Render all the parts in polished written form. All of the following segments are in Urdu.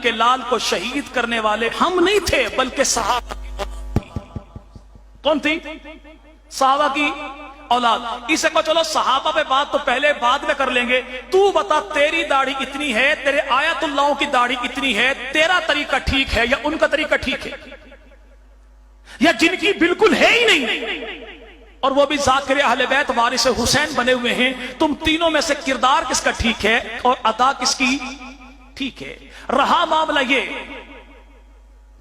کے لال کو شہید کرنے والے ہم نہیں تھے بلکہ صحابہ کی کون تھی؟ صحابہ کی اولاد۔ اسے کو چلو صحابہ پہ بات تو پہلے بعد میں کر لیں گے، تو بتا تیری داڑھی اتنی ہے، تیرے آیت اللہ کی داڑھی اتنی ہے، تیرا طریقہ ٹھیک ہے یا ان کا طریقہ ٹھیک ہے؟ یا جن کی بالکل ہے ہی نہیں اور وہ بھی ذاکر اہل بیت وارث حسین بنے ہوئے ہیں، تم تینوں میں سے کردار کس کا ٹھیک ہے اور ادا کس کی ٹھیک ہے؟ رہا معاملہ یہ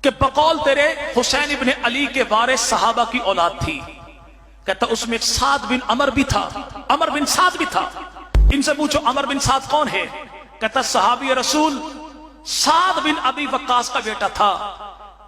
کہ بقول تیرے حسین ابن علی کے وارث صحابہ کی اولاد تھی، کہتا اس میں سعد بن عمر بھی تھا، عمر بن سعد بھی تھا۔ ان سے پوچھو عمر بن سعد کون ہے؟ کہتا صحابی رسول سعد بن ابی وقاص کا بیٹا تھا۔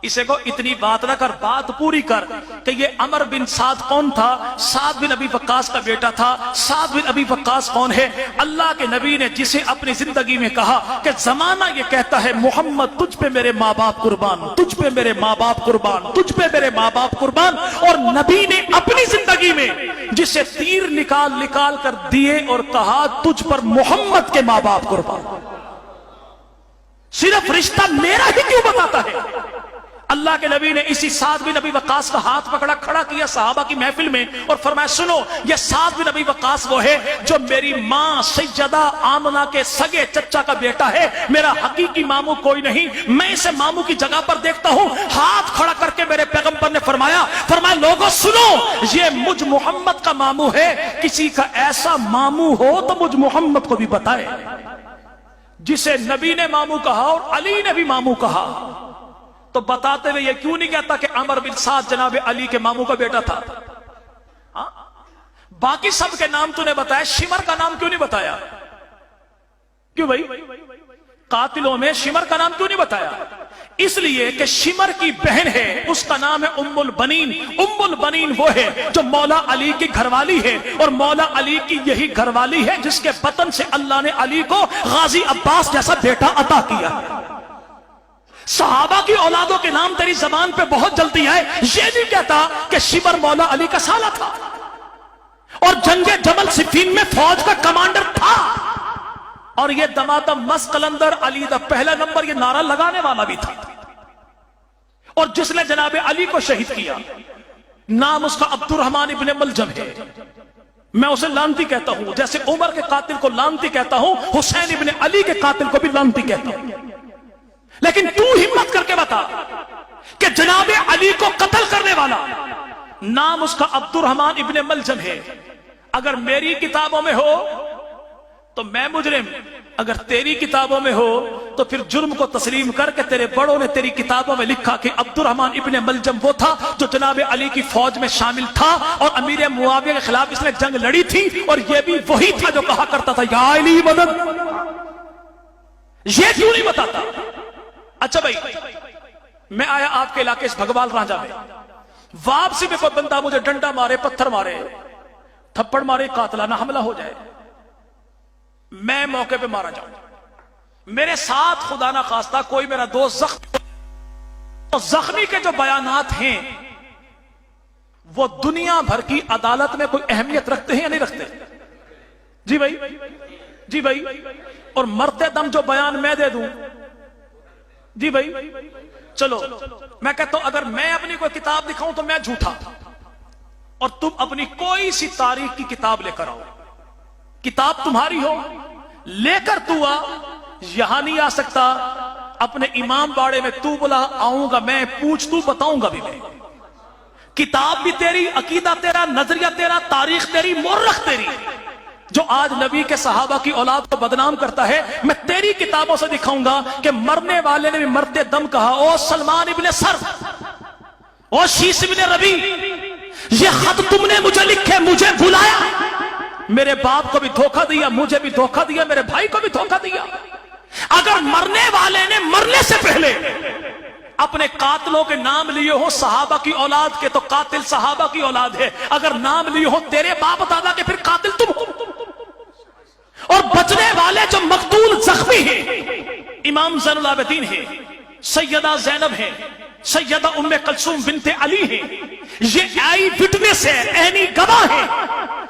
اسے کو اتنی بات نہ کر، بات پوری کر کہ یہ عمر بن سعد کون تھا؟ سعد بن ابی وقاص کا بیٹا تھا۔ سعد بن ابی وقاص کون ہے؟ اللہ کے نبی نے جسے اپنی زندگی میں کہا کہ زمانہ یہ کہتا ہے محمد تجھ پہ میرے ماں باپ قربان، تجھ پہ میرے ماں باپ قربان، تجھ پہ میرے ماں باپ قربان، اور نبی نے اپنی زندگی میں جسے تیر نکال کر دیے اور کہا تجھ پر محمد کے ماں باپ قربان۔ صرف رشتہ میرا ہی کیوں بتاتا ہے؟ اللہ کے نبی نے اسی سعد بن ابی وقاص کا ہاتھ پکڑا، کھڑا کیا صحابہ کی محفل میں اور فرمایا سنو، یہ سعد بن ابی وقاص وہ ہے جو میری ماں سیدہ آمنہ کے سگے چچا کا بیٹا ہے، میرا حقیقی ماموں کوئی نہیں، میں اسے ماموں کی جگہ پر دیکھتا ہوں۔ ہاتھ کھڑا کر کے میرے پیغمبر نے فرمایا لوگوں سنو، یہ مجھ محمد کا ماموں ہے، کسی کا ایسا ماموں ہو تو مجھ محمد کو بھی بتائے۔ جسے نبی نے ماموں کہا اور علی نے بھی ماموں کہا، تو بتاتے ہوئے یہ کیوں نہیں کہتا کہ عمر بن سعد جناب علی کے ماموں کا بیٹا تھا؟ باقی سب کے نام تو نے بتایا، شمر کا نام کیوں نہیں بتایا؟ کیوں بھائی؟ قاتلوں میں شمر کا نام کیوں نہیں بتایا؟ اس لیے کہ شمر کی بہن ہے، اس کا نام ہے ام البنین۔ ام البنین وہ ہے جو مولا علی کی گھر والی ہے، اور مولا علی کی یہی گھر والی ہے جس کے بطن سے اللہ نے علی کو غازی عباس جیسا بیٹا عطا کیا ہے۔ صحابہ کی اولادوں کے نام تیری زبان پہ بہت جلدی آئے، یہ نہیں کہتا کہ شمر مولا علی کا سالہ تھا اور جنگ جمل صفین میں فوج کا کمانڈر تھا، اور یہ دمادم مس قلندر علی دا پہلا نمبر یہ نعرہ لگانے والا بھی تھا، اور جس نے جناب علی کو شہید کیا نام اس کا عبد الرحمن ابن ملجم ہے۔ میں اسے لانتی کہتا ہوں، جیسے عمر کے قاتل کو لانتی کہتا ہوں، حسین ابن علی کے قاتل کو بھی لانتی کہتا ہوں۔ لیکن تو ہمت کر کے بتا کہ جناب علی کو قتل کرنے والا نام اس کا عبد الرحمن ابن ملجم ہے۔ اگر میری کتابوں میں ہو تو میں مجرم، اگر تیری کتابوں میں ہو تو پھر جرم کو تسلیم کر کے تیرے بڑوں نے تیری کتابوں میں لکھا کہ عبد الرحمن ابن ملجم وہ تھا جو جناب علی کی فوج میں شامل تھا اور امیر معاویہ کے خلاف اس نے جنگ لڑی تھی، اور یہ بھی وہی تھا جو کہا کرتا تھا یا علی مدد۔ یہ کیوں نہیں بتاتا؟ اچھا بھائی، میں آیا آپ کے علاقے اس بھگوال رانجہ میں، واپسی میں کوئی بندہ مجھے ڈنڈا مارے، پتھر مارے، تھپڑ مارے، قاتلانہ حملہ ہو جائے، میں موقع پہ مارا جاؤں، میرے ساتھ خدا نہ خواستہ کوئی میرا دوست زخمی کے جو بیانات ہیں وہ دنیا بھر کی عدالت میں کوئی اہمیت رکھتے ہیں یا نہیں رکھتے؟ جی بھائی، جی بھائی، اور مرتے دم جو بیان میں دے دوں، جی بھائی، چلو میں کہتا ہوں اگر میں اپنی کوئی کتاب دکھاؤں تو میں جھوٹا، اور تم اپنی کوئی سی تاریخ کی کتاب لے کر آؤ، کتاب تمہاری ہو، لے کر تو آ، یہاں نہیں آ سکتا، اپنے امام باڑے میں تو بلا، آؤں گا میں، پوچھ تو بتاؤں گا بھی میں، کتاب بھی تیری، عقیدہ تیرا، نظریہ تیرا، تاریخ تیری، مورخ تیری۔ جو آج نبی کے صحابہ کی اولاد کو بدنام کرتا ہے، میں تیری کتابوں سے دکھاؤں گا کہ مرنے والے نے بھی مرتے دم کہا او سلمان ابن سرف، او شیس ابن ربی، یہ خط تم نے مجھے لکھے، مجھے بھلایا، میرے باپ کو بھی دھوکہ دیا، مجھے بھی دھوکہ دیا، میرے بھائی کو بھی دھوکہ دیا۔ اگر مرنے والے نے مرنے سے پہلے اپنے قاتلوں کے نام لیے ہوں صحابہ کی اولاد کے تو قاتل صحابہ کی اولاد ہے، اگر نام لیے ہوں تیرے باپ دادا کے پھر قاتل تم ہو۔ اور بچنے والے جو مقتول زخمی ہیں امام زین العابدین ہیں، سیدہ زینب ہیں، سیدہ ام کلثوم بنت علی ہیں، یہ آئی وٹنس ہے، عینی گواہ ہیں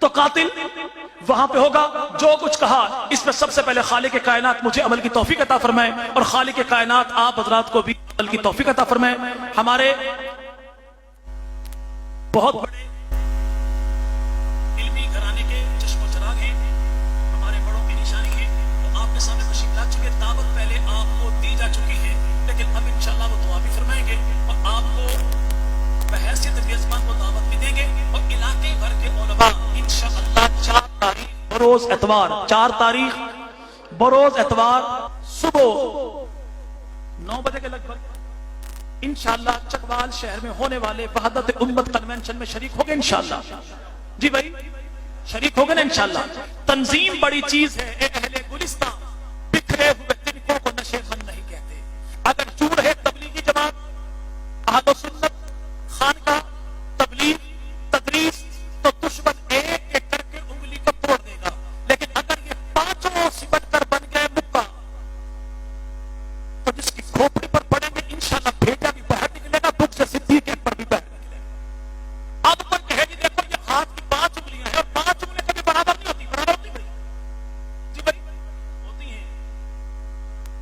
تو قاتل وہاں پہ ہوگا. جو کچھ کہا اس پہ سب سے پہلے خالق کائنات مجھے عمل کی توفیق عطا فرمائے اور خالق کائنات آپ حضرات کو بھی عمل کی توفیق عطا فرمائے. ہمارے بہت بڑے علمی گھرانے کے چشم و چراغ ہیں, ہمارے بڑوں کی نشانی ہے. تو آپ کے سامنے تشریف لا چکے, دعوت پہلے آپ کو دی جا چکی ہے, لیکن اب انشاءاللہ وہ دعا بھی فرمائیں گے اور آپ کو بحیثیت میزبان کو دعوت بھی دیں گے. اور علاقے بھر کے علماء انشاءاللہ 4 تاریخ بروز اتوار 4 تاریخ بروز اتوار صبح 9 بجے کے لگ بھگ انشاءاللہ چکوال شہر میں ہونے والے وحدت امت کنونشن میں شریک ہوگے انشاءاللہ. جی بھائی شریک ہوگے نا انشاءاللہ. تنظیم بڑی چیز ہے اے اہل گلستان, بکھرے ہوئے تنکوں کو نشے من نہیں کہتے. اگر چور ہے تبلیغی جماعت, اہل سنت, خانقاہ, تبلیغ, تدریس, تو دشمن ایک ایک کر کے انگلی کو توڑ دے گا. لیکن اگر یہ پانچوں سمٹ کر بن گئے مکہ, تو جس کی کھوپڑی پر پڑیں گے انشاءاللہ بھیجا بھی باہر نکلے گا, بک سے صدیق اکبر بھی باہر نکلے گا. اب پر کہے جی دیکھو یہ ہاتھ کی 5 انگلیاں ہیں اور 5 انگلیاں کبھی برابر نہیں ہوتی. برابر ہوتی بھائی؟ جی بھائی ہوتی ہیں.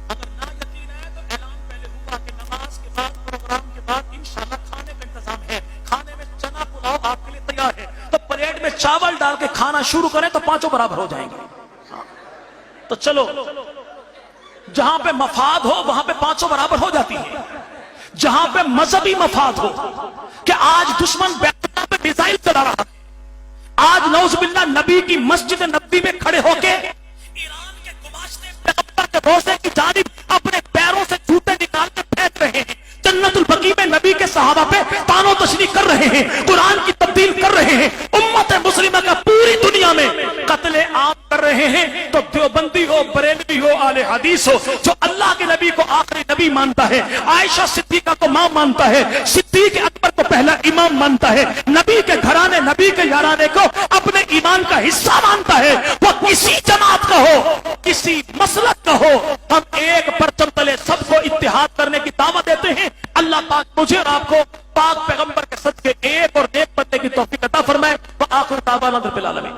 اگر نہ یقین ہے تو اعلان پہلے ہوا کہ نماز کے بعد پروگرام کے بعد انشاءاللہ کھانے کا انتظام ہے. کھانے میں چنا پلاؤ آپ کے لیے تیار ہے, تو پلیٹ میں چاول ڈال کے کھانا شروع کریں تو 5 برابر ہو جائیں گے. تو چلو جہاں پہ مفاد ہو وہاں پہ 5 برابر ہو جاتی ہے. جہاں پہ مذہبی مفاد ہو کہ آج دشمن بیت اللہ پہ میزائل چلا رہا ہے, آج نعوذ باللہ نبی کی مسجد نبی میں کھڑے ہو کے ایران کے گماشتے پیغمبر کے روزے کی جانب اپنے پیروں سے جوتے نکال کے پھینک رہے ہیں, جنت البقیع میں نبی کے صحابہ پہ تان و تشریح کر رہے ہیں, قرآن کی تبدیل کر رہے ہیں, امت مسلمہ کا پوری دنیا میں قتل عام کر رہے ہیں. تو دیوبندی ہو, بریلوی ہو, اہل حدیث ہو, جو اللہ کے نبی کو آخری نبی مانتا ہے, عائشہ صدیقہ کو ماں مانتا ہے, صدیق اکبر کو پہلا امام مانتا ہے, نبی کے گھرانے نبی کے یارانے کو اپنے ایمان کا حصہ مانتا ہے, وہ کسی جماعت کا ہو, کسی مسلک کا ہو, ہم ایک پرچم تلے سب کو اتحاد کرنے کی دعوت دیتے ہیں. اللہ پاک مجھے اور آپ کو پاک پیغمبر کے صدقے ایک اور نیک بندے کی توفیق عطا فرمائے. وآخر دعوانا رب العالمین.